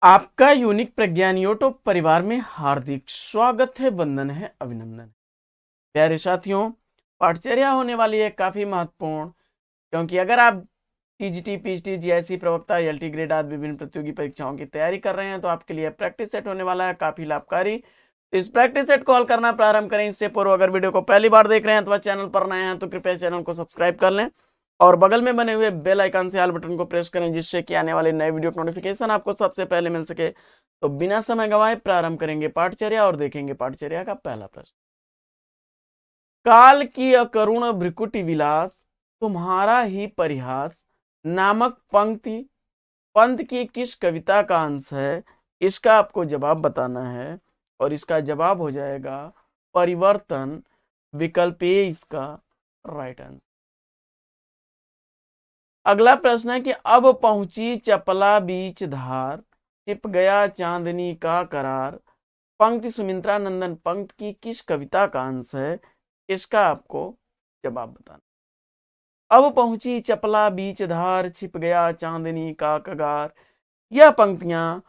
आपका यूनिक प्रज्ञान यूट्यूब परिवार में हार्दिक स्वागत है, वंदन है, अभिनंदन। प्यारे साथियों, पाठचर्या होने वाली है काफी महत्वपूर्ण, क्योंकि अगर आप टीजीटी, पीजीटी, जीआईसी, प्रवक्ता, एलटी ग्रेड आदि विभिन्न प्रतियोगी परीक्षाओं की तैयारी कर रहे हैं तो आपके लिए प्रैक्टिस सेट होने वाला है काफी लाभकारी। इस प्रैक्टिस सेट को हल करना प्रारंभ करें इससे पूर्व अगर वीडियो को पहली बार देख रहे हैं अथवा चैनल पर नए हैं तो कृपया चैनल को सब्सक्राइब कर लें और बगल में बने हुए बेल आइकन से ऑल बटन को प्रेस करें, जिससे कि आने वाले नए वीडियो नोटिफिकेशन आपको सबसे पहले मिल सके। तो बिना समय गंवाए प्रारंभ करेंगे पाठचर्या और देखेंगे पाठचर्या का पहला प्रश्न। काल की अकरुण भ्रिकुटी विलास तुम्हारा ही परिहास नामक पंक्ति पंत की किस कविता का अंश है? इसका आपको जवाब बताना है और इसका जवाब हो जाएगा परिवर्तन। विकल्प ए इसका राइट आंसर। अगला प्रश्न है कि अब पहुंची चपला बीच धार छिप गया चांदनी का करार पंक्ति सुमित्रा नंदन पंक्त की किस कविता का अंश है? इसका आपको जवाब बताना। अब पहुंची चपला बीच धार छिप गया चांदनी का कगार, यह पंक्तियां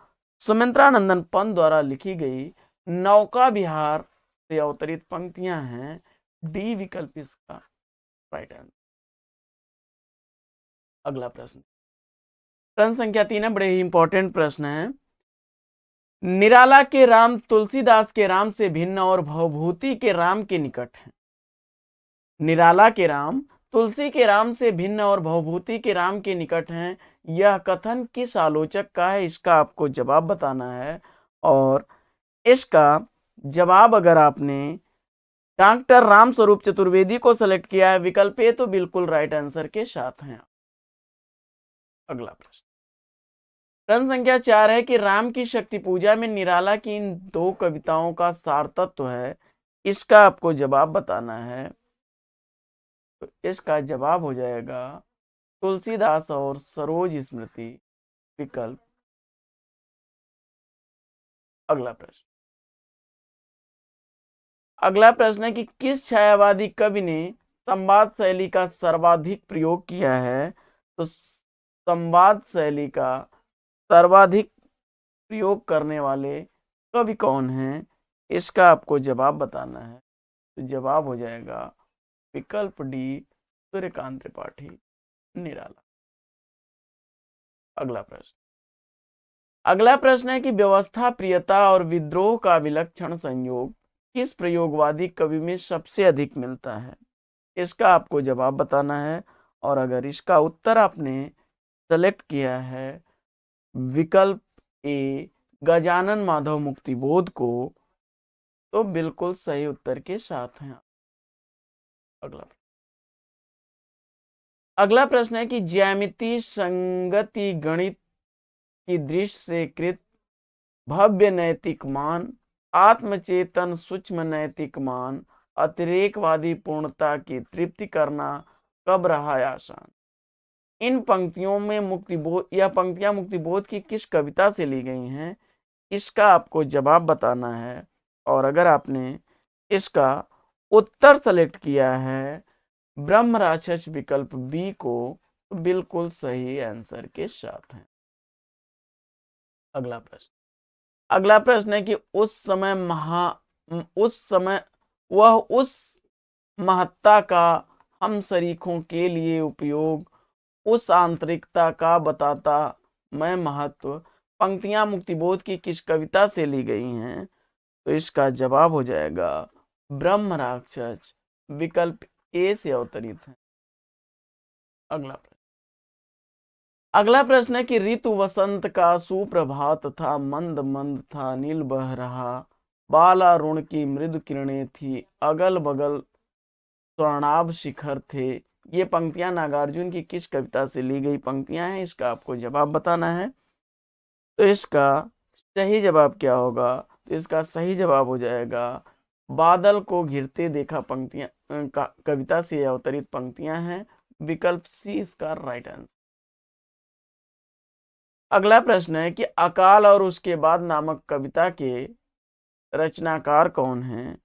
सुमित्रा नंदन पंत द्वारा लिखी गई नौका विहार से अवतरित पंक्तियां हैं। डी विकल्प इसका राइट आंसर। अगला प्रश्न संख्या 3 है, बड़े ही इंपॉर्टेंट प्रश्न है। निराला के राम तुलसीदास के राम से भिन्न और भवभूति के राम के निकट है। निराला के राम तुलसी के राम से भिन्न और भवभूति के राम के निकट हैं, यह कथन किस आलोचक का है? इसका आपको जवाब बताना है और इसका जवाब अगर आपने डॉक्टर राम स्वरूप चतुर्वेदी को सेलेक्ट किया है विकल्प ए तो बिल्कुल राइट आंसर के साथ हैं। अगला प्रश्न संख्या 4 है कि राम की शक्ति पूजा में निराला की इन दो कविताओं का सार तत्व है। इसका आपको जवाब बताना है तो इसका जवाब हो जाएगा तुलसीदास और सरोज स्मृति विकल्प। अगला प्रश्न है कि किस छायावादी कवि ने संवाद शैली का सर्वाधिक प्रयोग किया है? तो संवाद शैली का सर्वाधिक प्रयोग करने वाले कवि कौन हैं? इसका आपको जवाब बताना है तो जवाब हो जाएगा विकल्प डी सूर्यकांत त्रिपाठी निराला। अगला प्रश्न है कि व्यवस्था प्रियता और विद्रोह का विलक्षण संयोग किस प्रयोगवादी कवि में सबसे अधिक मिलता है? इसका आपको जवाब बताना है और अगर इसका उत्तर आपने सेलेक्ट किया है विकल्प ए गजानन माधव मुक्तिबोध को तो बिल्कुल सही उत्तर के साथ हैं। अगला प्रश्न है कि ज्यामिति संगति गणित की दृष्टि से कृत भव्य नैतिक मान आत्मचेतन सूक्ष्म नैतिक मान अतिरेकवादी पूर्णता की तृप्ति करना कब रहा आसान? इन पंक्तियों में मुक्तिबोध, यह पंक्तियां मुक्तिबोध की किस कविता से ली गई हैं? इसका आपको जवाब बताना है और अगर आपने इसका उत्तर सेलेक्ट किया है ब्रह्म राक्षस विकल्प बी को तो बिल्कुल सही आंसर के साथ है। अगला प्रश्न है कि उस समय वह उस महत्ता का हम शरीकों के लिए उपयोग उस आंतरिकता का बताता मैं महत्व पंक्तियां मुक्तिबोध की किस कविता से ली गई हैं? तो इसका जवाब हो जाएगा ब्रह्म राक्षस विकल्प ए से अवतरित है। अगला प्रश्न है कि ऋतु वसंत का सुप्रभात था मंद मंद था नील बह रहा बालारुण की मृदु किरणें थी अगल बगल स्वर्णाभ शिखर थे। ये पंक्तियां नागार्जुन की किस कविता से ली गई पंक्तियां हैं? इसका आपको जवाब बताना है तो इसका सही जवाब क्या होगा? तो इसका सही जवाब हो जाएगा बादल को घिरते देखा पंक्तियां कविता से अवतरित पंक्तियां हैं। विकल्प सी इसका राइट आंसर। अगला प्रश्न है कि अकाल और उसके बाद नामक कविता के रचनाकार कौन हैं?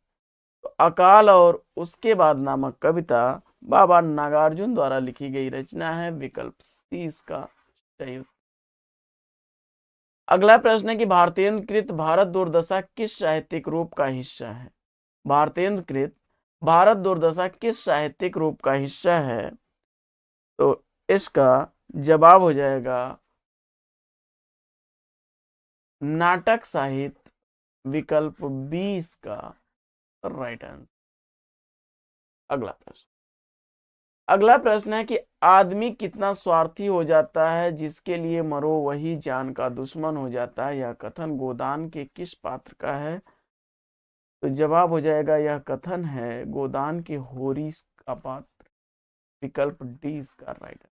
तो अकाल और उसके बाद नामक कविता बाबा नागार्जुन द्वारा लिखी गई रचना है। विकल्प सी इसका सही। अगला प्रश्न है कि भारतीयकृत भारत दुर्दशा किस साहित्यिक रूप का हिस्सा है? भारतीयकृत भारत दुर्दशा किस साहित्यिक रूप का हिस्सा है? तो इसका जवाब हो जाएगा नाटक साहित्य, विकल्प 20 का राइट आंसर। अगला प्रश्न है कि आदमी कितना स्वार्थी हो जाता है जिसके लिए मरो वही जान का दुश्मन हो जाता है, यह कथन गोदान के किस पात्र का है? तो जवाब हो जाएगा यह कथन है गोदान के होरी का पात्र, विकल्प डी इसका राइट है।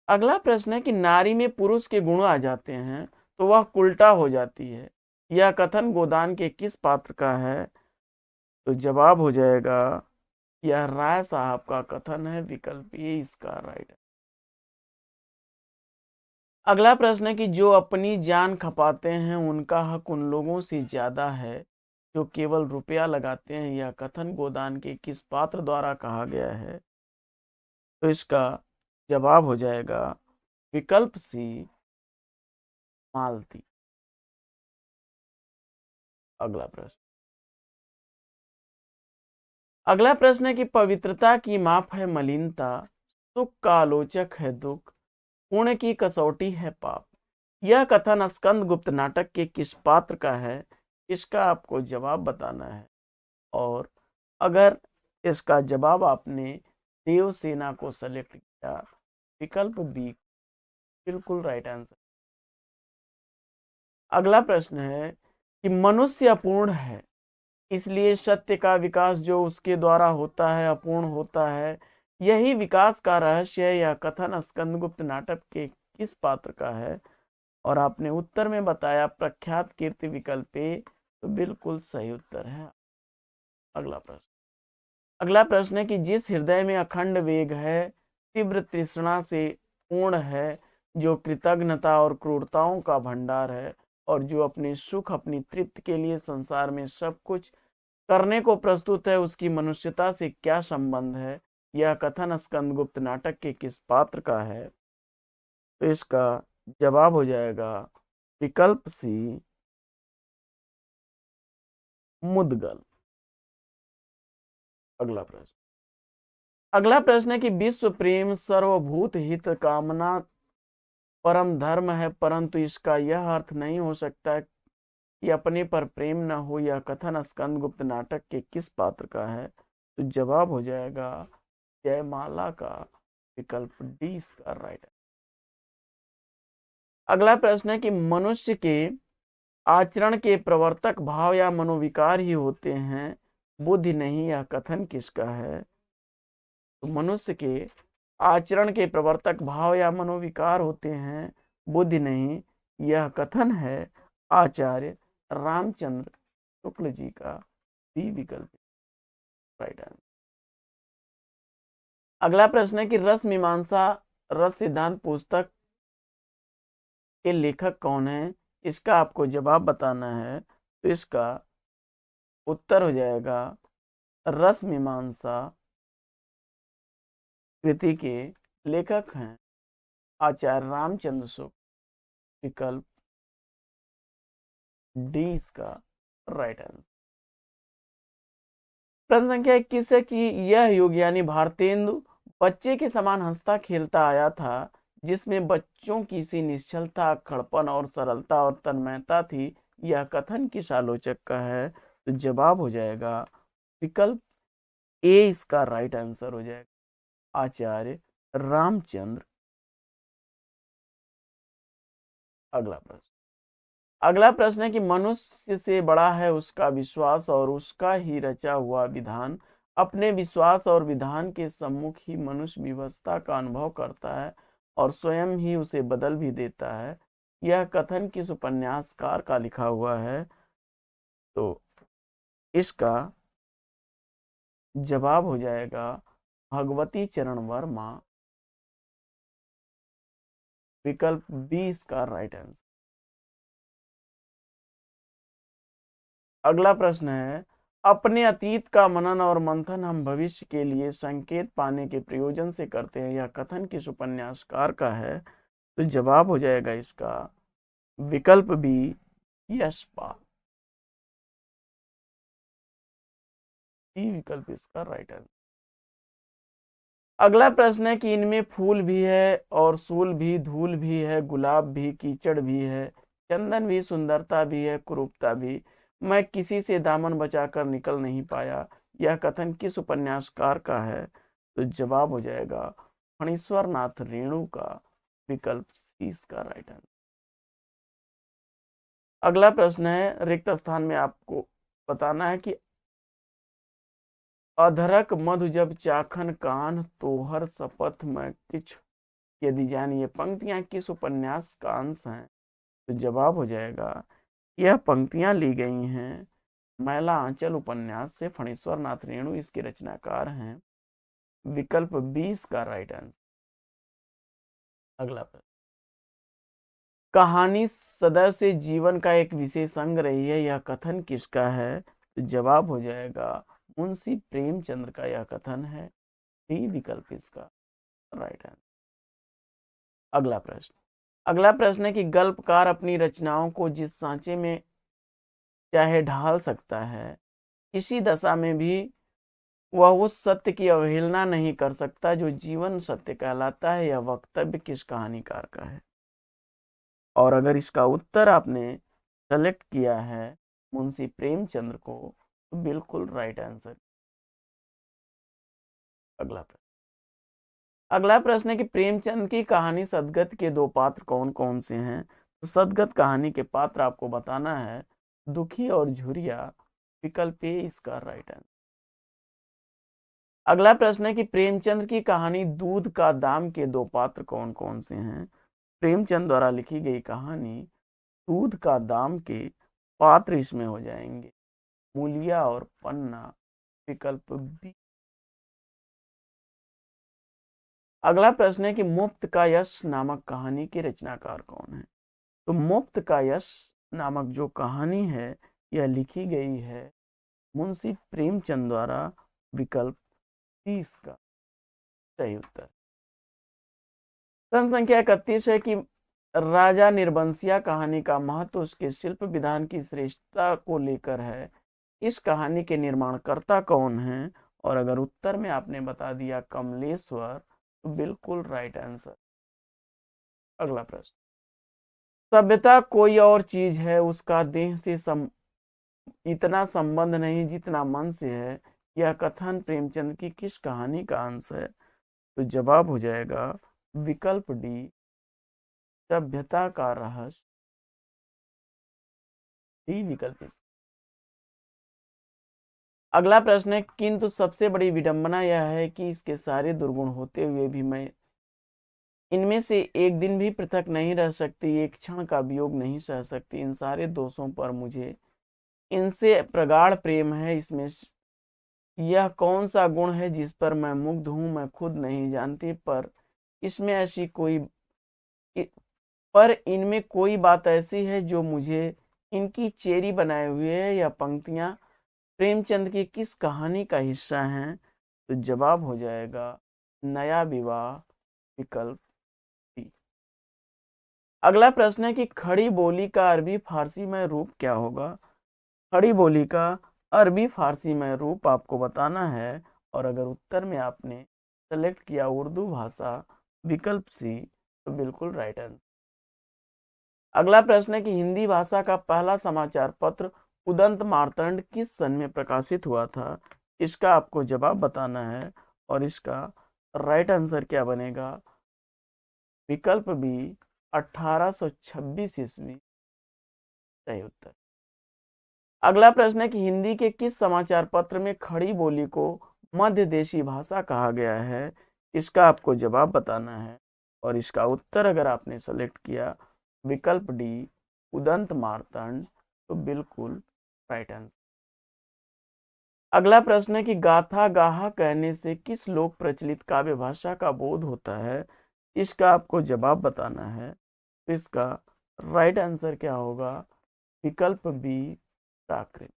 अगला प्रश्न है कि नारी में पुरुष के गुण आ जाते हैं तो वह उल्टा हो जाती है, यह कथन गोदान के किस पात्र का है? तो जवाब हो जाएगा यह राय साहब का कथन है, विकल्प ए इसका राइट है। अगला प्रश्न है कि जो अपनी जान खपाते हैं उनका हक उन लोगों से ज्यादा है जो केवल रुपया लगाते हैं, यह कथन गोदान के किस पात्र द्वारा कहा गया है? तो इसका जवाब हो जाएगा विकल्प सी मालती। अगला प्रश्न है कि पवित्रता की माप है मलिनता, सुख का आलोचक है दुख, पुण्य की कसौटी है पाप, यह कथन स्कंदगुप्त नाटक के किस पात्र का है? इसका आपको जवाब बताना है और अगर इसका जवाब आपने देवसेना को सेलेक्ट किया, विकल्प बी बिल्कुल राइट आंसर। अगला प्रश्न है कि मनुष्य अपूर्ण है इसलिए सत्य का विकास जो उसके द्वारा होता है अपूर्ण होता है, यही विकास का रहस्य है, यह कथन स्कंदगुप्त नाटक के किस पात्र का है? और आपने उत्तर में बताया प्रख्यात कीर्ति, विकल्प ए, तो बिल्कुल सही उत्तर है। अगला प्रश्न है कि जिस हृदय में अखंड वेग है, तीव्र तृष्णा से पूर्ण है, जो कृतज्ञता और क्रूरताओं का भंडार है और जो अपने सुख अपनी तृप्ति के लिए संसार में सब कुछ करने को प्रस्तुत है, उसकी मनुष्यता से क्या संबंध है? यह कथन स्कंदगुप्त नाटक के किस पात्र का है? तो इसका जवाब हो जाएगा विकल्प सी मुदगल। अगला प्रश्न है कि विश्व प्रेम सर्वभूत हित कामना परम धर्म है, परंतु इसका यह अर्थ नहीं हो सकता कि अपने पर प्रेम न हो, यह कथन स्कंदगुप्त नाटक के किस पात्र का है? तो जवाब हो जाएगा जयमाला का, विकल्प डी इसका राइट है। अगला प्रश्न है कि मनुष्य के आचरण के प्रवर्तक भाव या मनोविकार ही होते हैं, बुद्धि नहीं, यह कथन किसका है? तो मनुष्य के आचरण के प्रवर्तक भाव या मनोविकार होते हैं, बुद्धि नहीं, यह कथन है आचार्य रामचंद्र शुक्ल जी का, बी विकल्प राइट आंसर। अगला प्रश्न है कि रस मीमांसा रस सिद्धांत पुस्तक के लेखक कौन है? इसका आपको जवाब बताना है। तो इसका उत्तर हो जाएगा रस मीमांसा कृति के लेखक हैं आचार्य रामचंद्र शुक्ल, विकल्प डी इसका राइट आंसर। प्रश्न संख्या 21 है कि यह युग यानी भारतेंदु बच्चे के समान हंसता खेलता आया था, जिसमें बच्चों की सी निश्चलता, खड़पन और सरलता और तन्मयता थी, यह कथन किस आलोचक का है? तो जवाब हो जाएगा विकल्प ए इसका राइट आंसर हो जाएगा आचार्य रामचंद्र। अगला प्रश्न है कि मनुष्य से बड़ा है उसका विश्वास और उसका ही रचा हुआ विधान, अपने विश्वास और विधान के सम्मुख ही मनुष्य विवस्था का अनुभव करता है और स्वयं ही उसे बदल भी देता है, यह कथन किस उपन्यासकार का लिखा हुआ है? तो इसका जवाब हो जाएगा भगवती चरण वर्मा, विकल्प बी इसका राइट आंसर। अगला प्रश्न है अपने अतीत का मनन और मंथन हम भविष्य के लिए संकेत पाने के प्रयोजन से करते हैं, यह कथन किस उपन्यासकार का है? तो जवाब हो जाएगा इसका विकल्प बी यशपाल। ई विकल्प इसका राइट आंसर। अगला प्रश्न है कि इनमें फूल भी है और सूल भी, धूल भी है, गुलाब भी, कीचड़ भी है, चंदन भी, सुंदरता भी है, कुरूपता भी, मैं किसी से दामन बचाकर निकल नहीं पाया, यह कथन किस उपन्यासकार का है? तो जवाब हो जाएगा फणीश्वर नाथ रेणु का, विकल्प सी इसका राइट आंसर। अगला प्रश्न है, रिक्त स्थान में आपको बताना है कि अधरक मधु जब चाखन कान, तोहर शपथ में किछ यदि जान, ये पंक्तियां किस उपन्यास का अंश हैं? तो जवाब हो जाएगा यह पंक्तियां ली गई हैं मैला आंचल उपन्यास से, फणीश्वर नाथ रेणु इसके रचनाकार हैं, विकल्प 20 का राइट आंसर। अगला प्रश्न, कहानी सदैव से जीवन का एक विशेष अंग रही है, यह कथन किसका है? तो जवाब हो जाएगा मुंशी प्रेमचंद्र का यह कथन है, डी विकल्प इसका राइट आंसर। अगला प्रश्न है कि गल्पकार अपनी रचनाओं को जिस सांचे में चाहे ढाल सकता है, किसी दशा में भी वह उस सत्य की अवहेलना नहीं कर सकता जो जीवन सत्य कहलाता है, यह वक्तव्य किस कहानीकार का है? और अगर इसका उत्तर आपने सेलेक्ट किया है मुंशी प्रेमचंद्र को, तो बिल्कुल राइट आंसर। अगला प्रश्न है कि प्रेमचंद की कहानी सदगत के दो पात्र कौन कौन से हैं? तो सदगत कहानी के पात्र आपको बताना है दुखी और झुरिया, विकल्प ए इसका राइट आंसर। अगला प्रश्न है कि प्रेमचंद की कहानी दूध का दाम के दो पात्र कौन कौन से हैं? प्रेमचंद द्वारा लिखी गई कहानी दूध का दाम के पात्र इसमें हो जाएंगे मूलिया और पन्ना, विकल्प बी। अगला प्रश्न है कि मुफ्त का यश नामक कहानी के रचनाकार कौन है? तो मुफ्त का यश नामक जो कहानी है यह लिखी गई है मुंशी प्रेमचंद द्वारा, विकल्प 30 का सही उत्तर। प्रश्न संख्या 31 है कि राजा निर्बंसिया कहानी का महत्व उसके शिल्प विधान की श्रेष्ठता को लेकर है, इस कहानी के निर्माणकर्ता कौन है? और अगर उत्तर में आपने बता दिया कमलेश्वर, तो बिल्कुल राइट आंसर। अगला प्रश्न, सभ्यता कोई और चीज है, उसका देह से इतना संबंध नहीं जितना मन से है, यह कथन प्रेमचंद की किस कहानी का अंश है? तो जवाब हो जाएगा विकल्प डी सभ्यता का रहस्य, डी विकल्प। अगला प्रश्न है किंतु सबसे बड़ी विडंबना यह है कि इसके सारे दुर्गुण होते हुए भी मैं इनमें से एक दिन भी पृथक नहीं रह सकती, एक क्षण का वियोग नहीं सह सकती, इन सारे दोषों पर मुझे इनसे प्रगाढ़ प्रेम है, इसमें यह कौन सा गुण है जिस पर मैं मुग्ध हूं, मैं खुद नहीं जानती, पर इसमें ऐसी कोई पर इनमें कोई बात ऐसी है जो मुझे इनकी चेरी बनाए हुए है। यह पंक्तियां प्रेमचंद की किस कहानी का हिस्सा हैं? तो जवाब हो जाएगा नया विवाह, विकल्प डी। अगला प्रश्न है कि खड़ी बोली का अरबी फारसी में रूप क्या होगा? खड़ी बोली का अरबी फारसी में रूप आपको बताना है, और अगर उत्तर में आपने सेलेक्ट किया उर्दू भाषा, विकल्प सी, तो बिल्कुल राइट आंसर। अगला प्रश्न है कि हिंदी भाषा का पहला समाचार पत्र उदंत मार्तंड किस सन में प्रकाशित हुआ था? इसका आपको जवाब बताना है, और इसका राइट आंसर क्या बनेगा? विकल्प बी 1826 ईस्वी सही उत्तर। अगला प्रश्न है कि हिंदी के किस समाचार पत्र में खड़ी बोली को मध्य देशी भाषा कहा गया है? इसका आपको जवाब बताना है, और इसका उत्तर अगर आपने सेलेक्ट किया विकल्प डी उदंत मार्तंड, तो बिल्कुल राइट आंसर। अगला प्रश्न है कि गाथा गाहा कहने से किस लोक प्रचलित काव्य भाषा का बोध होता है? इसका आपको जवाब बताना है, तो इसका राइट आंसर क्या होगा? विकल्प बी प्राकृत।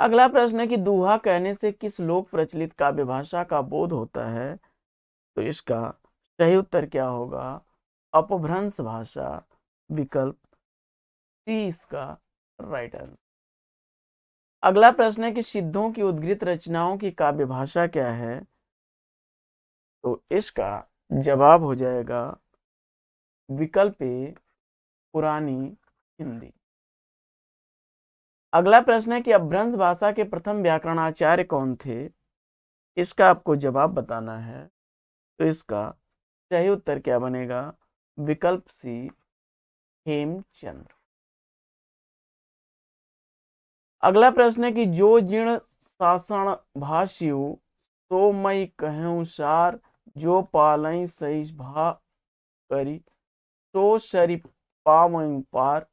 अगला प्रश्न है कि दूहा कहने से किस लोक प्रचलित काव्य भाषा का बोध होता है? तो इसका सही उत्तर क्या होगा? अपभ्रंश भाषा, विकल्प सी इसका राइट आंसर। अगला प्रश्न है कि सिद्धों की उद्गृत रचनाओं की काव्य भाषा क्या है? तो इसका जवाब हो जाएगा विकल्प ए, पुरानी हिंदी। अगला प्रश्न है कि अपभ्रंश भाषा के प्रथम व्याकरणाचार्य कौन थे? इसका आपको जवाब बताना है। तो इसका सही उत्तर क्या बनेगा? विकल्प सी, हेमचंद्र। अगला प्रश्न है कि जो जीर्ण शासन भाष्यु तो मई कहूं सार, जो पालई सही भा करी तो सरी पावई पार,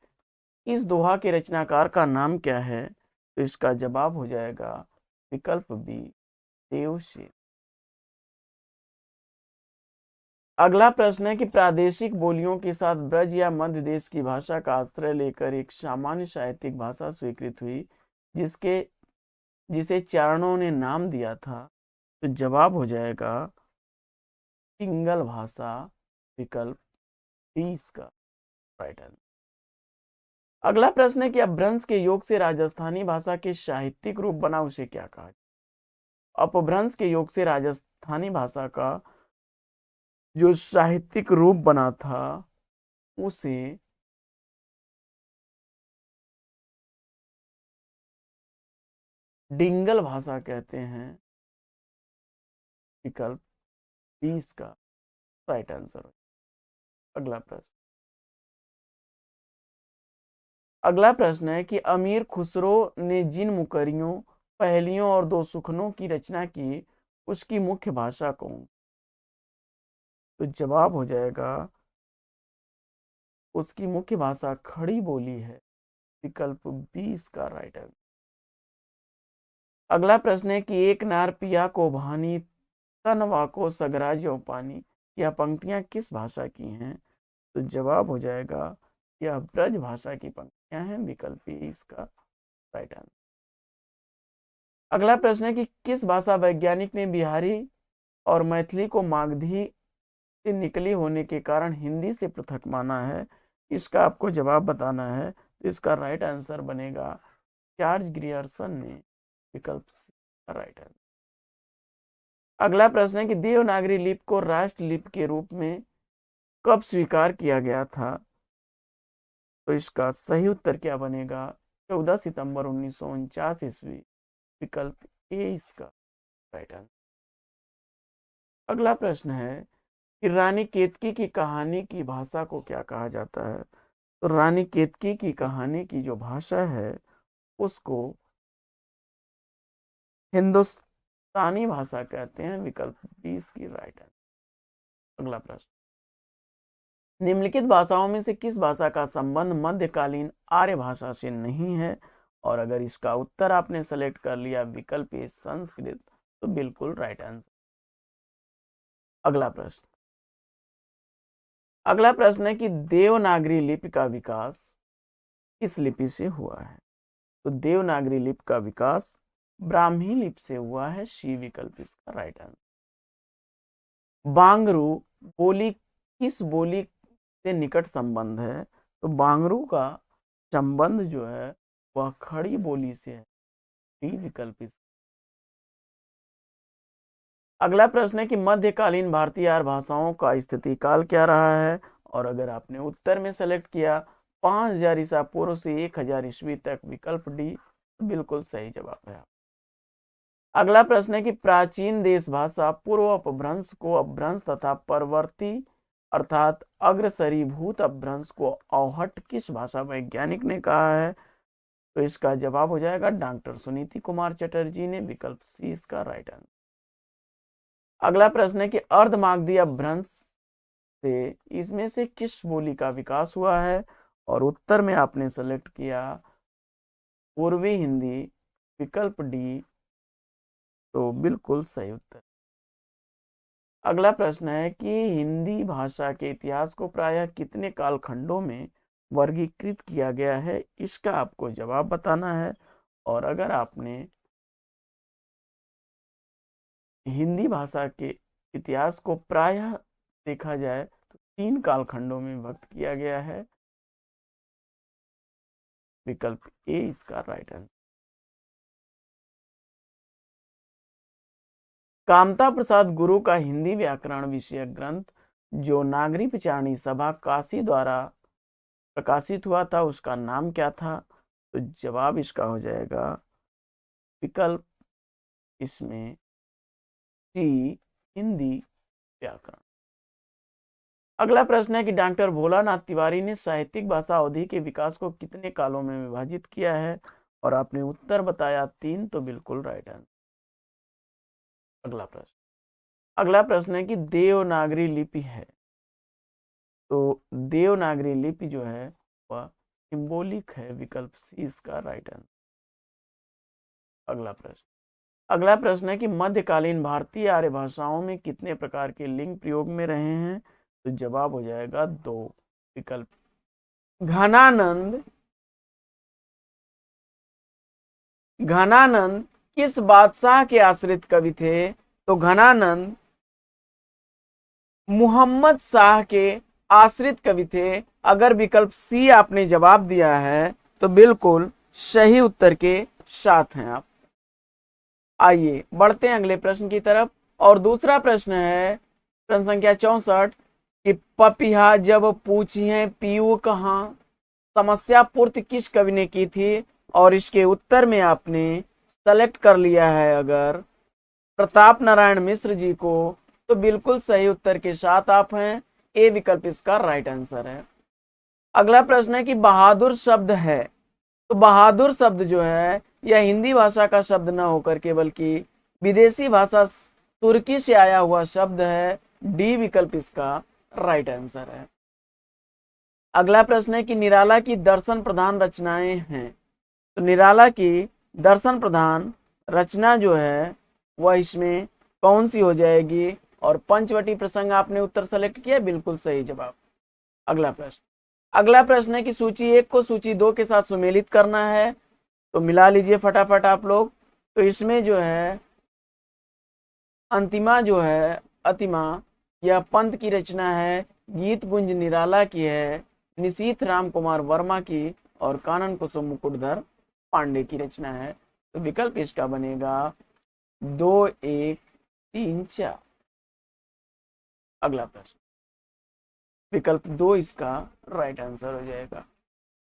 इस दोहा के रचनाकार का नाम क्या है? तो इसका जवाब हो जाएगा विकल्प बी, देवसेन। अगला प्रश्न है कि प्रादेशिक बोलियों के साथ ब्रज या मध्य देश की भाषा का आश्रय लेकर एक सामान्य साहित्यिक भाषा स्वीकृत हुई जिसे चारणों ने नाम दिया था। तो जवाब हो जाएगा पिंगल भाषा, विकल्प बी इसका राइट आंसर। अगला प्रश्न है कि अपभ्रंश के योग से राजस्थानी भाषा के साहित्यिक रूप बना उसे क्या कहा? अपभ्रंश के योग से राजस्थानी भाषा का जो साहित्यिक रूप बना था उसे डिंगल भाषा कहते हैं, विकल्प 20 का राइट आंसर। अगला प्रश्न है कि अमीर खुसरो ने जिन मुकरियों, पहेलियों और दो सुखनों की रचना की उसकी मुख्य भाषा कौन? तो जवाब हो जाएगा उसकी मुख्य भाषा खड़ी बोली है, विकल्प 20 का राइट आंसर। अगला प्रश्न है कि एक नार पिया को भानी तनवा को सगरा जो पानी, यह पंक्तियां किस भाषा की हैं? तो जवाब हो जाएगा यह ब्रज भाषा की पंक्तियां हैं, विकल्प इसका राइट आंसर। अगला प्रश्न है कि किस भाषा वैज्ञानिक ने बिहारी और मैथिली को मागधी से निकली होने के कारण हिंदी से पृथक माना है? इसका आपको जवाब बताना है। तो इसका राइट आंसर बनेगा चार्ल्स ग्रियर्सन ने, विकल्प राइट आंसर। अगला प्रश्न है कि देवनागरी लिपि को राष्ट्र लिपि के रूप में कब स्वीकार किया गया था? तो इसका सही उत्तर क्या बनेगा? 14 सितंबर 1949 ईस्वी, विकल्प ए इसका राइट आंसर। अगला प्रश्न है कि रानी केतकी की कहानी की भाषा को क्या कहा जाता है? तो रानी केतकी की कहानी की जो भाषा है उसको हिंदुस्तानी भाषा कहते हैं, विकल्प 20 की राइट आंसर। अगला प्रश्न, निम्नलिखित भाषाओं में से किस भाषा का संबंध मध्यकालीन आर्य भाषा से नहीं है? और अगर इसका उत्तर आपने सेलेक्ट कर लिया विकल्प ए संस्कृत, तो बिल्कुल राइट आंसर। अगला प्रश्न है कि देवनागरी लिपि का विकास किस लिपि से हुआ है? तो देवनागरी लिपि का विकास ब्राह्मी लिपि से हुआ है, सी विकल्प इसका राइट आंसर। बांगरू बोली किस बोली से निकट संबंध है? तो बांगरू का संबंध जो है वह खड़ी बोली से है, डी विकल्प इसका। अगला प्रश्न है कि मध्यकालीन भारतीय आर्य भाषाओं का स्थिति काल क्या रहा है? और अगर आपने उत्तर में सेलेक्ट किया 5000 ईसा पूर्व से 1000 ईस्वी तक, विकल्प डी बिल्कुल सही जवाब है। अगला प्रश्न है कि प्राचीन देश भाषा पूर्व अपभ्रंश को अपभ्रंश तथा परवर्ती अर्थात अग्रसरीभूत अपभ्रंश को अवहट किस भाषा वैज्ञानिक ने कहा है? तो इसका जवाब हो जाएगा डॉक्टर सुनीति कुमार चटर्जी ने, विकल्प सी इसका राइट आंसर। अगला प्रश्न है कि अर्धमागधी अपभ्रंश से इसमें से किस बोली का विकास हुआ है? और उत्तर में आपने सेलेक्ट किया पूर्वी हिंदी, विकल्प डी, तो बिल्कुल सही उत्तर। अगला प्रश्न है कि हिंदी भाषा के इतिहास को प्रायः कितने कालखंडों में वर्गीकृत किया गया है? इसका आपको जवाब बताना है। और अगर आपने हिंदी भाषा के इतिहास को प्रायः देखा जाए तो 3 कालखंडों में विभक्त किया गया है। विकल्प ए इसका राइट आंसर। कामता प्रसाद गुरु का हिंदी व्याकरण विषयक ग्रंथ जो नागरी पिचारणी सभा काशी द्वारा प्रकाशित हुआ था उसका नाम क्या था? तो जवाब इसका हो जाएगा विकल्प इसमें सी हिंदी व्याकरण। अगला प्रश्न है कि डॉक्टर भोलानाथ तिवारी ने साहित्यिक भाषा अवधि के विकास को कितने कालों में विभाजित किया है? और आपने उत्तर बताया 3, तो बिल्कुल राइट आंसर। अगला प्रश्न है कि देवनागरी लिपि है, तो देवनागरी लिपि जो है वह सिंबॉलिक है। विकल्प सी इसका राइट आंसर। अगला प्रश्न है कि मध्यकालीन भारतीय आर्य भाषाओं में कितने प्रकार के लिंग प्रयोग में रहे हैं? तो जवाब हो जाएगा 2। विकल्प घनानंद किस बादशाह के आश्रित कवि थे? तो घनानंद मुहम्मद शाह के आश्रित कवि थे। अगर विकल्प सी आपने जवाब दिया है तो बिल्कुल सही उत्तर के साथ हैं आप। आइए बढ़ते हैं अगले प्रश्न की तरफ। और दूसरा प्रश्न है प्रश्न संख्या 64 कि पपिहा जब पूछिए पीऊ कहाँ, समस्या पूर्ति किस कवि ने की थी? और इसके उत्तर में आपने सेलेक्ट कर लिया है अगर प्रताप नारायण मिश्र जी को, तो बिल्कुल सही उत्तर के साथ आप हैं। ए विकल्प इसका राइट आंसर है। अगला प्रश्न है कि बहादुर शब्द है, तो बहादुर शब्द जो है यह हिंदी भाषा का शब्द न होकर के बल्कि विदेशी भाषा तुर्की से आया हुआ शब्द है। डी विकल्प इसका राइट आंसर है। अगला प्रश्न है कि निराला की दर्शन प्रधान रचनाएं हैं, तो निराला की दर्शन प्रधान रचना जो है वह इसमें कौन सी हो जाएगी? और पंचवटी प्रसंग आपने उत्तर सेलेक्ट किया, बिल्कुल सही जवाब। अगला प्रश्न है कि सूची 1 को सूची 2 के साथ सुमेलित करना है, तो मिला लीजिए फटाफट आप लोग। तो इसमें जो है अंतिमा जो है अतिमा यह पंत की रचना है, गीत गुंज निराला की है, निशीथ राम कुमार वर्मा की और कानन कुसुम मुकुटधर पांडे की रचना है। तो विकल्प इसका बनेगा 2, 1, 3, 4। अगला प्रश्न विकल्प 2 इसका राइट आंसर हो जाएगा।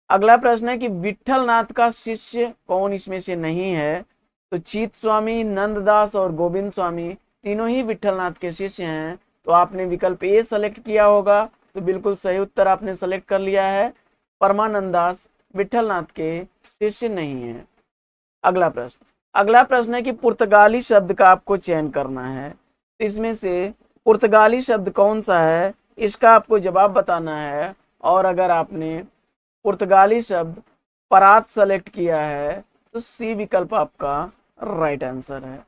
अगला प्रश्न है कि विठल नाथ का शिष्य कौन इसमें से नहीं है? तो चीत स्वामी, नंददास और गोविंद स्वामी तीनों ही विठल नाथ के शिष्य हैं। तो आपने विकल्प ए सेलेक्ट किया होगा, तो बिल्कुल सही उत्तर आपने सेलेक्ट कर लिया है। परमानंद दास विठल नाथ के शिष्य नहीं है। अगला प्रश्न है कि पुर्तगाली शब्द का आपको चयन करना है, तो इसमें से पुर्तगाली शब्द कौन सा है इसका आपको जवाब बताना है। और अगर आपने पुर्तगाली शब्द परात सेलेक्ट किया है तो सी विकल्प आपका राइट आंसर है।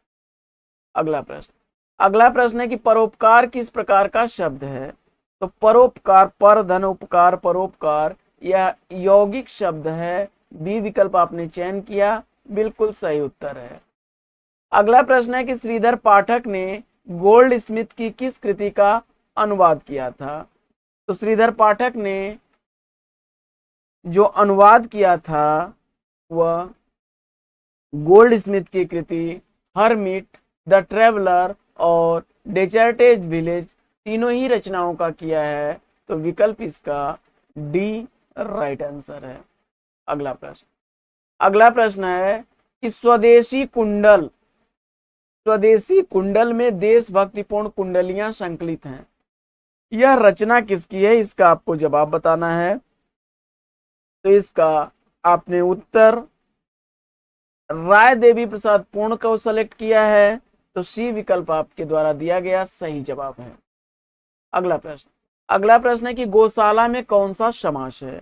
अगला प्रश्न है कि परोपकार किस प्रकार का शब्द है? तो परोपकार पर धन उपकार परोपकार यह यौगिक शब्द है। बी विकल्प आपने चयन किया, बिल्कुल सही उत्तर है। अगला प्रश्न है कि श्रीधर पाठक ने गोल्ड स्मिथ की किस कृति का अनुवाद किया था? तो श्रीधर पाठक ने जो अनुवाद किया था वह गोल्ड स्मिथ की कृति हरमिट, द ट्रेवलर और डेजर्टेज विलेज तीनों ही रचनाओं का किया है। तो विकल्प इसका डी राइट आंसर है। अगला प्रश्न है कि स्वदेशी कुंडल में देशभक्तिपूर्ण कुंडलियां संकलित हैं, यह रचना किसकी है इसका आपको जवाब बताना है। तो इसका आपने उत्तर राय देवी प्रसाद पूर्ण को सेलेक्ट किया है, तो सी विकल्प आपके द्वारा दिया गया सही जवाब है। अगला प्रश्न है कि गौशाला में कौन सा समास है?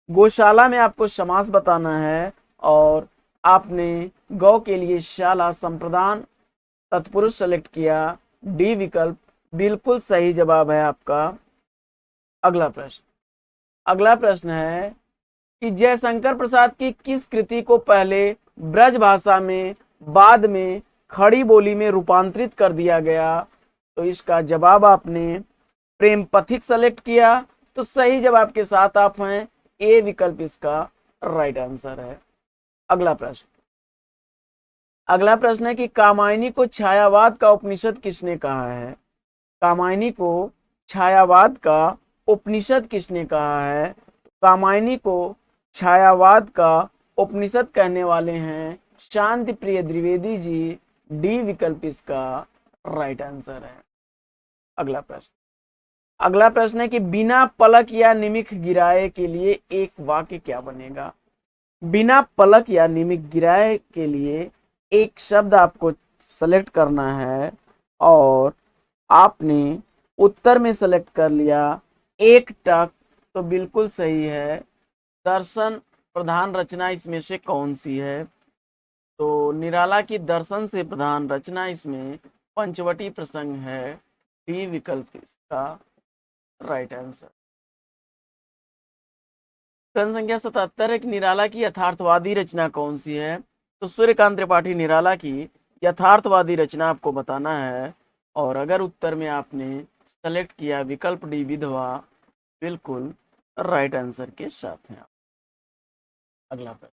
गौशाला में आपको समास बताना है और आपने गौ के लिए शाला संप्रदान तत्पुरुष सेलेक्ट किया। डी विकल्प बिल्कुल सही जवाब है आपका। अगला प्रश्न है कि जयशंकर प्रसाद की किस कृति को पहले ब्रज भाषा में बाद में खड़ी बोली में रूपांतरित कर दिया गया? तो इसका जवाब आपने प्रेम पथिक सेलेक्ट किया, तो सही जवाब के साथ आप हैं, ए विकल्प इसका राइट आंसर है। अगला प्रश्न, अगला प्रश्न है कि कामायनी को छायावाद का उपनिषद किसने कहा है? कामायनी को छायावाद का उपनिषद किसने कहा है? कामायनी को छायावाद का उपनिषद कहने वाले हैं शांति प्रिय द्विवेदी जी। डी विकल्प इसका राइट आंसर है। अगला प्रश्न, अगला प्रश्न है कि बिना पलक या निमिख गिराए के लिए एक वाक्य क्या बनेगा? बिना पलक या निमिख गिराए के लिए एक शब्द आपको सेलेक्ट करना है और आपने उत्तर में सेलेक्ट कर लिया एक टक, तो बिल्कुल सही है। दर्शन प्रधान रचना इसमें से कौन सी है? तो निराला की दर्शन से प्रधान रचना इसमें पंचवटी प्रसंग है। डी विकल्प इसका राइट आंसर। प्रश्न संख्या 77 है कि निराला की यथार्थवादी रचना कौन सी है? तो सूर्यकांत त्रिपाठी निराला की यथार्थवादी रचना आपको बताना है, और अगर उत्तर में आपने सेलेक्ट किया विकल्प डी विधवा, बिल्कुल राइट आंसर के साथ हैं। अगला प्रश्न,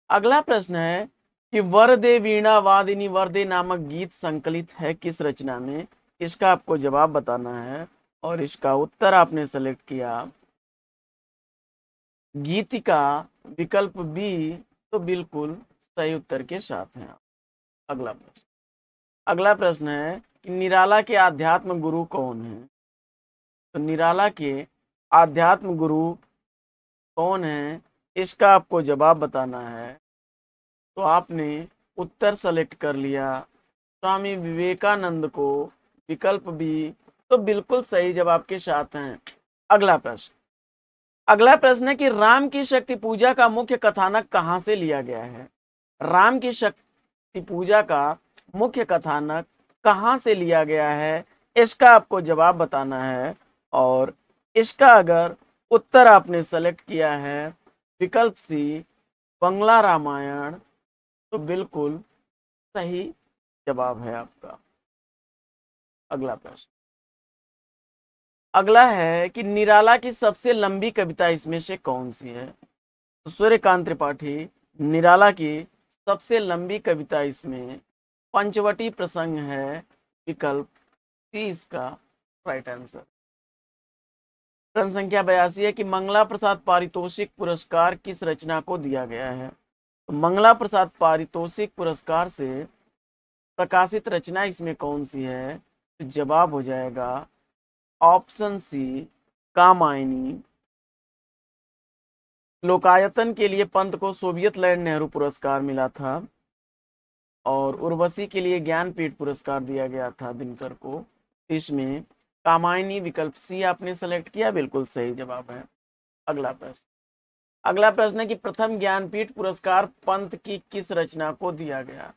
अगला प्रश्न है कि वरदे वीणा वादिनी वरदे नामक गीत संकलित है किस रचना में? इसका आपको जवाब बताना है, और इसका उत्तर आपने सेलेक्ट किया गीतिका विकल्प बी, तो बिल्कुल सही उत्तर के साथ हैं। अगला प्रश्न, अगला प्रश्न है कि निराला के आध्यात्म गुरु कौन है? तो निराला के आध्यात्म गुरु कौन है, इसका आपको जवाब बताना है। तो आपने उत्तर सेलेक्ट कर लिया स्वामी विवेकानंद को, विकल्प बी, तो बिल्कुल सही जवाब के साथ हैं। अगला प्रश्न, अगला प्रश्न है कि राम की शक्ति पूजा का मुख्य कथानक कहां से लिया गया है? राम की शक्ति पूजा का मुख्य कथानक कहां से लिया गया है, इसका आपको जवाब बताना है, और इसका अगर उत्तर आपने सेलेक्ट किया है विकल्प सी बंगला रामायण, तो बिल्कुल सही जवाब है आपका। अगला प्रश्न, अगला है कि निराला की सबसे लंबी कविता इसमें से कौन सी है? तो सूर्यकांत त्रिपाठी निराला की सबसे लंबी कविता इसमें पंचवटी प्रसंग है। विकल्प सी इसका राइट आंसर। प्रश्न संख्या 82 है कि मंगला प्रसाद पारितोषिक पुरस्कार किस रचना को दिया गया है? तो मंगला प्रसाद पारितोषिक पुरस्कार से प्रकाशित रचना इसमें कौन सी है? तो जवाब हो जाएगा ऑप्शन सी कामायनी। लोकायतन के लिए पंत को सोवियत लैंड नेहरू पुरस्कार मिला था, और उर्वशी के लिए ज्ञानपीठ पुरस्कार दिया गया था दिनकर को। इसमें कामायनी विकल्प सी आपने सेलेक्ट किया, बिल्कुल सही जवाब है। अगला प्रश्न, अगला प्रश्न है कि प्रथम ज्ञानपीठ पुरस्कार पंत की किस रचना को दिया गया?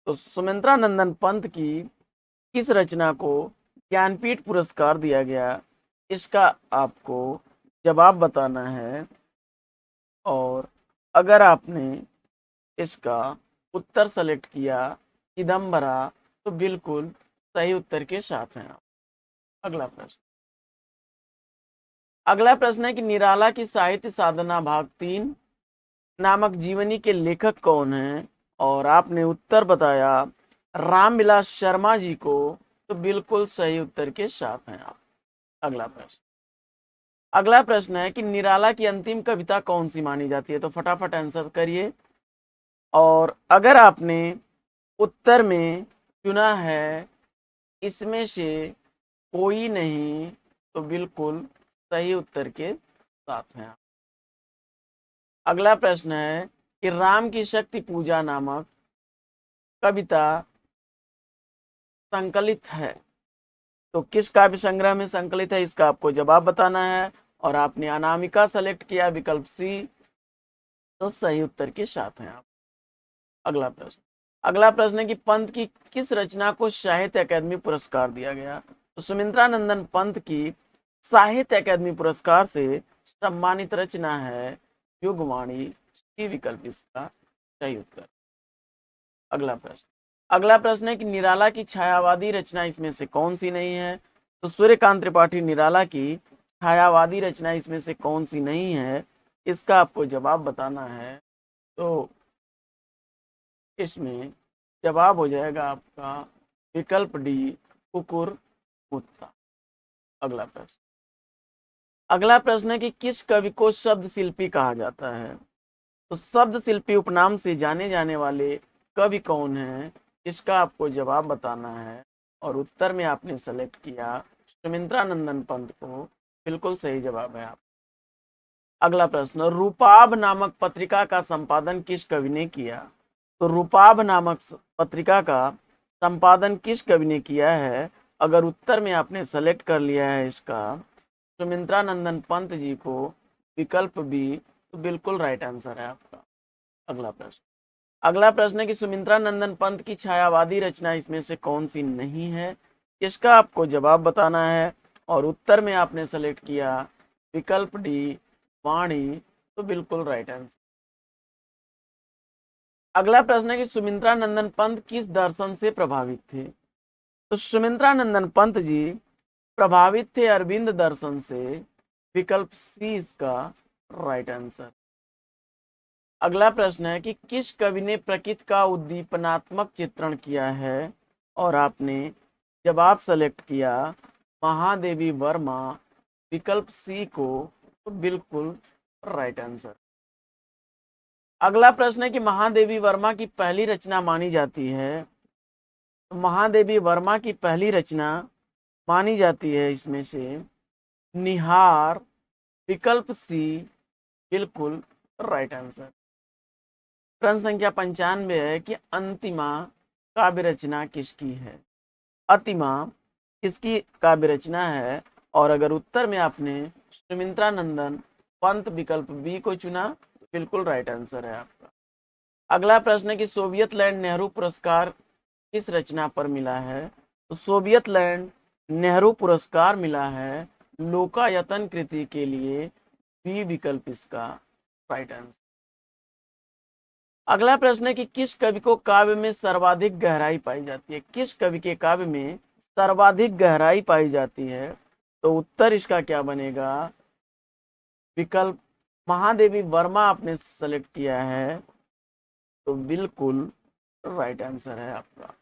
तो सुमित्रानंदन पंत की किस रचना को ज्ञानपीठ पुरस्कार दिया गया, इसका आपको जवाब बताना है, और अगर आपने इसका उत्तर सेलेक्ट किया चिदम्बरा, तो बिल्कुल सही उत्तर के साथ हैं आप। अगला प्रश्न, अगला प्रश्न है कि निराला की साहित्य साधना भाग 3 नामक जीवनी के लेखक कौन हैं? और आपने उत्तर बताया रामविलास शर्मा जी को, तो बिल्कुल सही उत्तर के साथ हैं आप। अगला प्रश्न, अगला प्रश्न है कि निराला की अंतिम कविता कौन सी मानी जाती है? तो फटाफट आंसर करिए, और अगर आपने उत्तर में चुना है इसमें से कोई नहीं, तो बिल्कुल सही उत्तर के साथ हैं। अगला प्रश्न है कि राम की शक्ति पूजा नामक कविता संकलित है, तो किस काव्य संग्रह में संकलित है, इसका आपको जवाब बताना है, और आपने अनामिका सेलेक्ट किया विकल्प सी, तो सही उत्तर के साथ हैं आप। अगला प्रश्न, अगला प्रश्न है कि पंत की किस रचना को साहित्य अकादमी पुरस्कार दिया गया? तो सुमित्रानंदन पंत की साहित्य अकादमी पुरस्कार से सम्मानित रचना है युगवाणी। विकल्प इसका सही उत्तर। अगला प्रश्न, अगला प्रश्न है कि निराला की छायावादी रचना इसमें से कौन सी नहीं है। तो सूर्यकांत त्रिपाठी निराला की छायावादी रचना इसमें से कौन सी नहीं है, इसका आपको जवाब बताना है। तो इसमें जवाब हो जाएगा आपका विकल्प डी, कुकुर कुत्ता। अगला प्रश्न है कि किस कवि को शब्द शिल्पी कहा जाता है। तो शब्द शिल्पी उपनाम से जाने जाने वाले कवि कौन है, इसका आपको जवाब बताना है। और उत्तर में आपने सेलेक्ट किया सुमित्रानंदन पंत को, बिल्कुल सही जवाब है आप। अगला प्रश्न, रूपाब नामक पत्रिका का संपादन किस कवि ने किया। तो रूपाब नामक पत्रिका का संपादन किस कवि ने किया है। अगर उत्तर में आपने सेलेक्ट कर लिया है इसका सुमित्रानंदन पंत जी को, विकल्प बी, तो बिल्कुल राइट आंसर है आपका। अगला प्रश्न है कि सुमित्रानंदन पंत की छायावादी रचना इसमें से कौन सी नहीं है, इसका आपको जवाब बताना है। और उत्तर में आपने सेलेक्ट किया विकल्प डी, वाणी, तो बिल्कुल राइट आंसर। अगला प्रश्न है कि सुमित्रानंदन पंत किस दर्शन से प्रभावित थे। तो सुमित्रानंदन पंत जी प्रभावित थे अरविंद दर्शन से, विकल्प सी इसका राइट आंसर। अगला प्रश्न है कि किस कवि ने प्रकृति का उद्दीपनात्मक चित्रण किया है। और आपने जवाब सेलेक्ट किया महादेवी वर्मा, विकल्प सी को, तो बिल्कुल राइट आंसर। अगला प्रश्न है कि महादेवी वर्मा की पहली रचना मानी जाती है। तो महादेवी वर्मा की पहली रचना मानी जाती है इसमें से निहार, विकल्प सी, बिल्कुल राइट आंसर। प्रश्न संख्या 95 है कि अंतिमा काव्य रचना किसकी है। अतिमा किसकी काव्य रचना है। और अगर उत्तर में आपने सुमित्रानंदन पंत विकल्प बी को चुना, तो बिल्कुल राइट आंसर है आपका। अगला प्रश्न है कि सोवियत लैंड नेहरू पुरस्कार किस रचना पर मिला है। तो सोवियत लैंड नेहरू पुरस्कार मिला है लोकायतन कृति के लिए, बी विकल्प इसका राइट आंसर। अगला प्रश्न है कि किस कवि को काव्य में सर्वाधिक गहराई पाई जाती है। किस कवि के काव्य में सर्वाधिक गहराई पाई जाती है। तो उत्तर इसका क्या बनेगा, विकल्प महादेवी वर्मा आपने सेलेक्ट किया है, तो बिल्कुल राइट आंसर है आपका।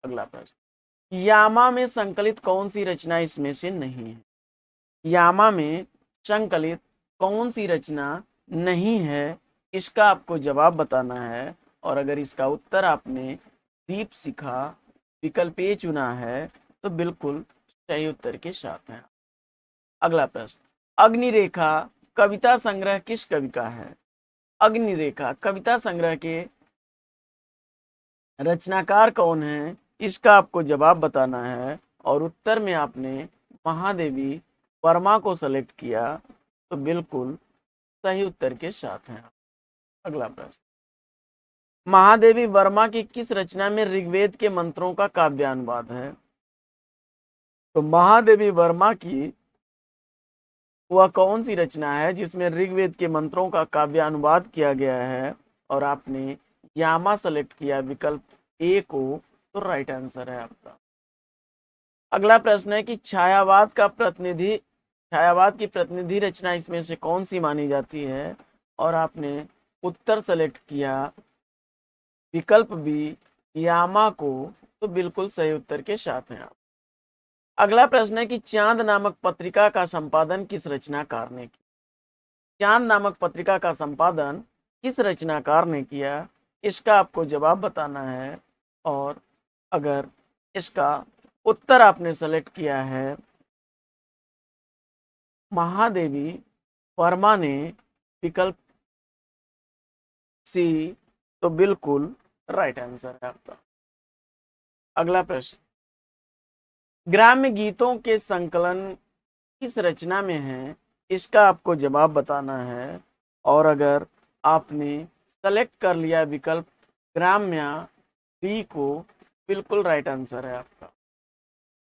अगला प्रश्न, यामा में संकलित कौन सी रचना इसमें से नहीं है। यामा में संकलित कौन सी रचना नहीं है, इसका आपको जवाब बताना है। और अगर इसका उत्तर आपने दीप शिखा विकल्प ए चुना है, तो बिल्कुल सही उत्तर के साथ है। अगला प्रश्न, अग्निरेखा कविता संग्रह किस कवि का है। अग्निरेखा कविता संग्रह के रचनाकार कौन है, इसका आपको जवाब बताना है। और उत्तर में आपने महादेवी वर्मा को सेलेक्ट किया, तो बिल्कुल सही उत्तर के साथ हैं। अगला प्रश्न, महादेवी वर्मा की किस रचना में ऋग्वेद के मंत्रों का काव्यानुवाद है। तो महादेवी वर्मा की वह कौन सी रचना है जिसमें ऋग्वेद के मंत्रों का काव्यानुवाद किया गया है। और आपने यामा सेलेक्ट किया विकल्प ए को, तो राइट आंसर है आपका। अगला प्रश्न है कि छायावाद की प्रतिनिधि रचना इसमें से कौन सी मानी जाती है। और आपने उत्तर सेलेक्ट किया विकल्प बी, यामा को, तो बिल्कुल सही उत्तर के साथ हैं आप। अगला प्रश्न है कि चांद नामक पत्रिका का संपादन किस रचनाकार ने किया। चांद नामक पत्रिका का संपादन किस रचनाकार ने किया, इसका आपको जवाब बताना है। और अगर इसका उत्तर आपने सेलेक्ट किया है महादेवी वर्मा ने, विकल्प सी, तो बिल्कुल राइट आंसर है आपका। अगला प्रश्न, ग्राम्य गीतों के संकलन किस रचना में है, इसका आपको जवाब बताना है। और अगर आपने सेलेक्ट कर लिया विकल्प ग्राम्य बी को, बिल्कुल राइट आंसर है आपका।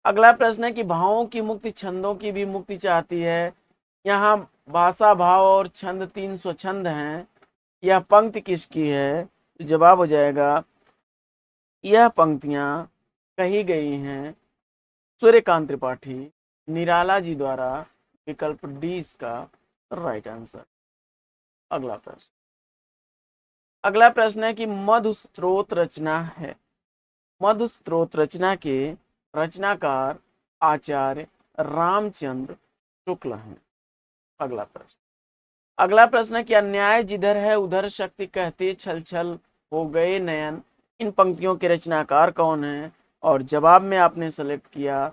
अगला प्रश्न है कि भावों की मुक्ति छंदों की भी मुक्ति चाहती है। यहाँ भाषा भाव और छंद 3 स्वछंद हैं। यह पंक्ति किसकी है। तो जवाब हो जाएगा यह पंक्तियां कही गई हैं सूर्यकांत त्रिपाठी निराला जी द्वारा। विकल्प डी इसका राइट आंसर। अगला प्रश्न, अगला प्रश्न है कि मधु स्रोत रचना है। मधु स्रोत रचना के रचनाकार आचार्य रामचंद्र शुक्ल हैं। अगला प्रश्न, अगला प्रश्न है कि अन्याय जिधर है उधर शक्ति कहते छल छल हो गए नयन। इन पंक्तियों के रचनाकार कौन है? और जवाब में आपने सेलेक्ट किया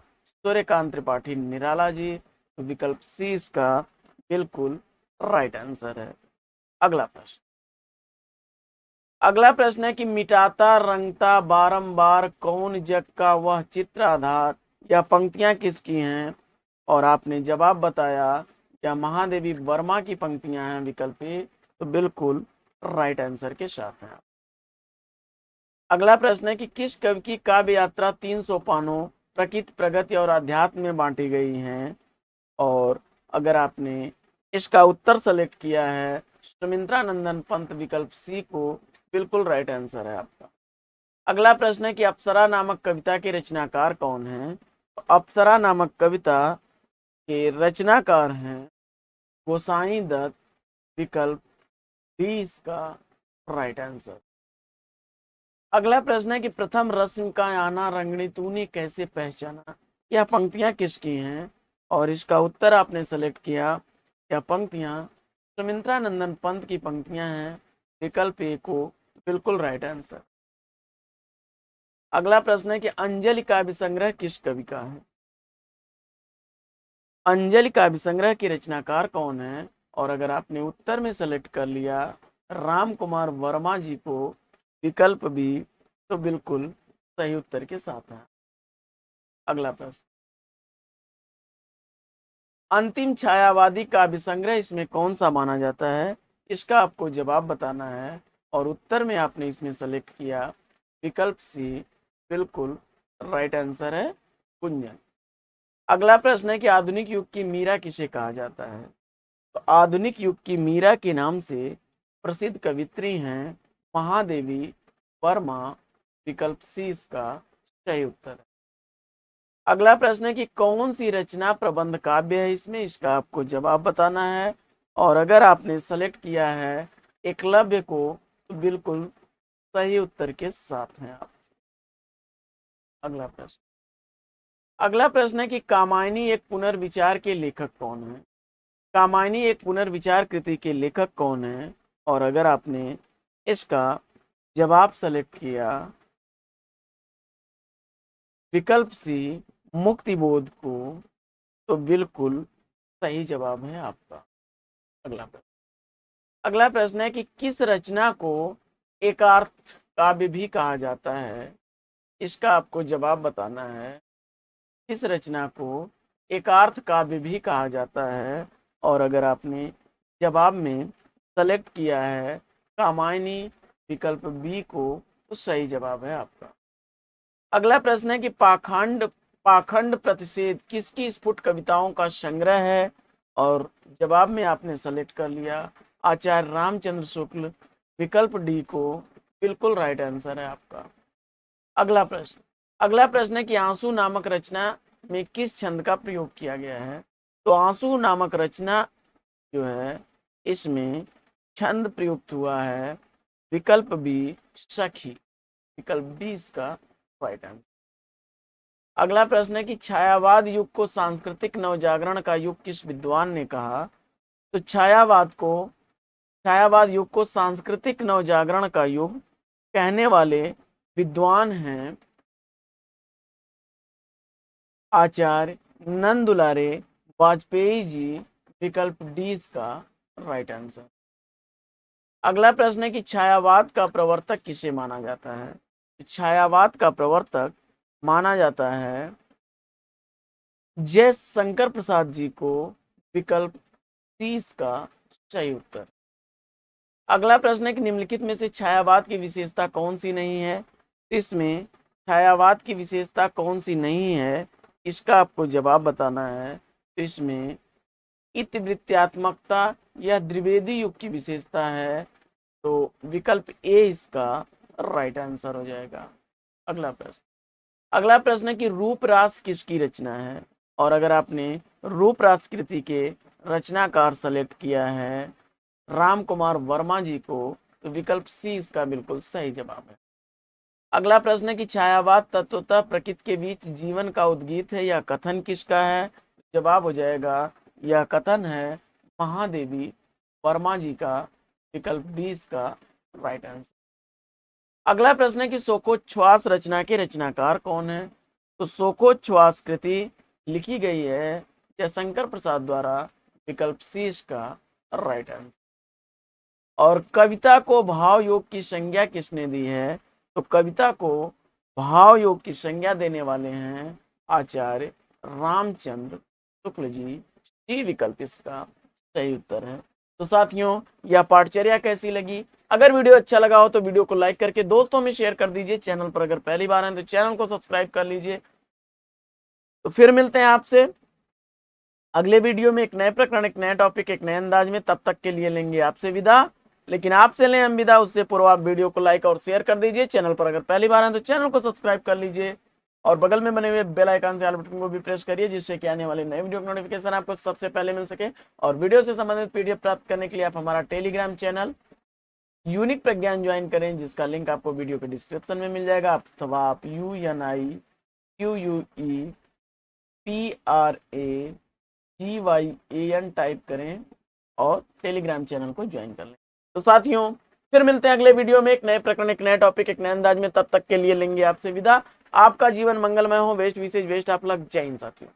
सूर्यकांत त्रिपाठी निराला जी। तो विकल्प सी इसका बिल्कुल राइट आंसर है। अगला प्रश्न, अगला प्रश्न है कि मिटाता रंगता बारंबार कौन जग का वह चित्र आधार। यह पंक्तियां किसकी हैं? और आपने जवाब बताया क्या महादेवी वर्मा की पंक्तियां हैं विकल्प ए। तो बिल्कुल राइट आंसर के साथ हैं। अगला प्रश्न है कि किस कवि की काव्य यात्रा 300 सोपानों प्रकृति प्रगति और अध्यात्म में बांटी गई हैं? और अगर आपने इसका उत्तर सेलेक्ट किया है सुमित्रा नंदन पंत, विकल्प सी को बिल्कुल राइट आंसर है आपका। अगला प्रश्न है कि अप्सरा नामक कविता के रचनाकार कौन हैं? तो अप्सरा नामक कविता के रचनाकार हैं गोसाई दत्त, विकल्प डी इसका राइट आंसर। अगला प्रश्न है कि प्रथम रस्म का आना रंगनी तूने कैसे पहचाना। यह पंक्तियां किसकी हैं? और इसका उत्तर आपने सेलेक्ट किया। यह पंक्तियां सुमित्रा नंदन पंत की पंक्तियां हैं, विकल्प ए को बिल्कुल राइट आंसर। अगला प्रश्न है कि अंजलि काव्य संग्रह किस कवि का है? अंजलि काव्य संग्रह के रचनाकार कौन है? और अगर आपने उत्तर में सेलेक्ट कर लिया राम कुमार वर्मा जी को, विकल्प बी, तो बिल्कुल सही उत्तर के साथ है। अगला प्रश्न, अंतिम छायावादी काव्य संग्रह इसमें कौन सा माना जाता है? इसका आपको जवाब बताना है और उत्तर में आपने इसमें सेलेक्ट किया विकल्प सी, बिल्कुल राइट आंसर है कुंजन। अगला प्रश्न है कि आधुनिक युग की मीरा किसे कहा जाता है? तो आधुनिक युग की मीरा के नाम से प्रसिद्ध कवित्री हैं महादेवी वर्मा, विकल्प सी इसका सही उत्तर है। अगला प्रश्न है कि कौन सी रचना प्रबंध काव्य है इसमें? इसका आपको जवाब बताना है और अगर आपने सेलेक्ट किया है एकलव्य को, तो बिल्कुल सही उत्तर के साथ हैं आप। अगला प्रश्न, अगला प्रश्न है कि कामायनी एक पुनर्विचार के लेखक कौन है? कामायनी एक पुनर्विचार कृति के लेखक कौन है? और अगर आपने इसका जवाब सेलेक्ट किया विकल्प सी मुक्तिबोध को, तो बिल्कुल सही जवाब है आपका। अगला प्रश्न है कि किस रचना को एकार्थ काव्य भी कहा जाता है? इसका आपको जवाब बताना है। किस रचना को एकार्थ काव्य भी कहा जाता है? और अगर आपने जवाब में सेलेक्ट किया है कामायनी, विकल्प बी को, तो सही जवाब है आपका। अगला प्रश्न है कि पाखंड प्रतिषेध किसकी स्फुट कविताओं का संग्रह है? और जवाब में आपने सेलेक्ट कर लिया आचार्य रामचंद्र शुक्ल, विकल्प डी को बिल्कुल राइट आंसर है आपका। अगला प्रश्न है कि आंसू नामक रचना में किस छंद का प्रयोग किया गया है? तो आंसू नामक रचना जो है इसमें छंद प्रयुक्त हुआ है विकल्प बी सखी, विकल्प बी इसका राइट आंसर। अगला प्रश्न है कि छायावाद युग को सांस्कृतिक नवजागरण का युग किस विद्वान ने कहा? तो छायावाद युग को सांस्कृतिक नवजागरण का युग कहने वाले विद्वान हैं आचार्य नंदुलारे वाजपेयी जी, विकल्प डी इसका राइट आंसर। अगला प्रश्न है कि छायावाद का प्रवर्तक किसे माना जाता है? छायावाद का प्रवर्तक माना जाता है जय शंकर प्रसाद जी को, विकल्प 30 का सही उत्तर। अगला प्रश्न है कि निम्नलिखित में से छायावाद की विशेषता कौन सी नहीं है? इसमें छायावाद की विशेषता कौन सी नहीं है, इसका आपको जवाब बताना है। तो इसमें इतिवृत्त्यात्मकता यह द्विवेदी युग की विशेषता है, तो विकल्प ए इसका राइट आंसर हो जाएगा। अगला प्रश्न है कि रूप रास किसकी रचना है, और अगर आपने रूप रास कृति के रचनाकार सेलेक्ट किया है राम कुमार वर्मा जी को, तो विकल्प सी इसका बिल्कुल सही जवाब है। अगला प्रश्न है कि छायावाद तत्वतः प्रकृति के बीच जीवन का उद्गीत है, या कथन किसका है? जवाब हो जाएगा यह कथन है महादेवी वर्मा जी का, विकल्प बी इसका राइट आंसर। अगला प्रश्न है कि शोकोच्छ्वास रचना के रचनाकार कौन है? तो शोकोच्छ्वास कृति लिखी गई है जयशंकर प्रसाद द्वारा, विकल्प सी इसका राइट आंसर। और कविता को भाव योग की संज्ञा किसने दी है? तो कविता को भाव योग की संज्ञा देने वाले हैं आचार्य रामचंद्र शुक्ल जी, डी विकल्प इसका सही उत्तर है। तो साथियों, यह पाठचर्या कैसी लगी? अगर वीडियो अच्छा लगा हो तो वीडियो को लाइक करके दोस्तों में शेयर कर दीजिए। चैनल पर अगर पहली बार हैं तो चैनल को सब्सक्राइब कर लीजिए। तो फिर मिलते हैं आपसे अगले वीडियो में एक नए प्रकरण, एक नए टॉपिक, एक नए अंदाज में। तब तक के लिए लेंगे आपसे विदा, लेकिन आपसे लें हम विदा उससे पूर्व आप वीडियो को लाइक और शेयर कर दीजिए। चैनल पर अगर पहली बार हैं तो चैनल को सब्सक्राइब कर लीजिए और बगल में बने हुए बेल आइकन से ऑल बटन को भी प्रेस करिए, जिससे कि आने वाले नए वीडियो का नोटिफिकेशन आपको सबसे पहले मिल सके। और वीडियो से संबंधित पीडीएफ प्राप्त करने के लिए आप हमारा टेलीग्राम चैनल यूनिक प्रज्ञान ज्वाइन करें, जिसका लिंक आपको वीडियो के डिस्क्रिप्शन में मिल जाएगा, अथवा आप UNIQUEPRAGYAN टाइप करें और टेलीग्राम चैनल को ज्वाइन कर लें। तो साथियों, फिर मिलते हैं अगले वीडियो में एक नए प्रकरण, एक नए टॉपिक, एक नए अंदाज में। तब तक के लिए लेंगे आपसे विदा। आपका जीवन मंगलमय हो। वेस्ट विशेष वेस्ट आप लग। जय हिंद साथियों।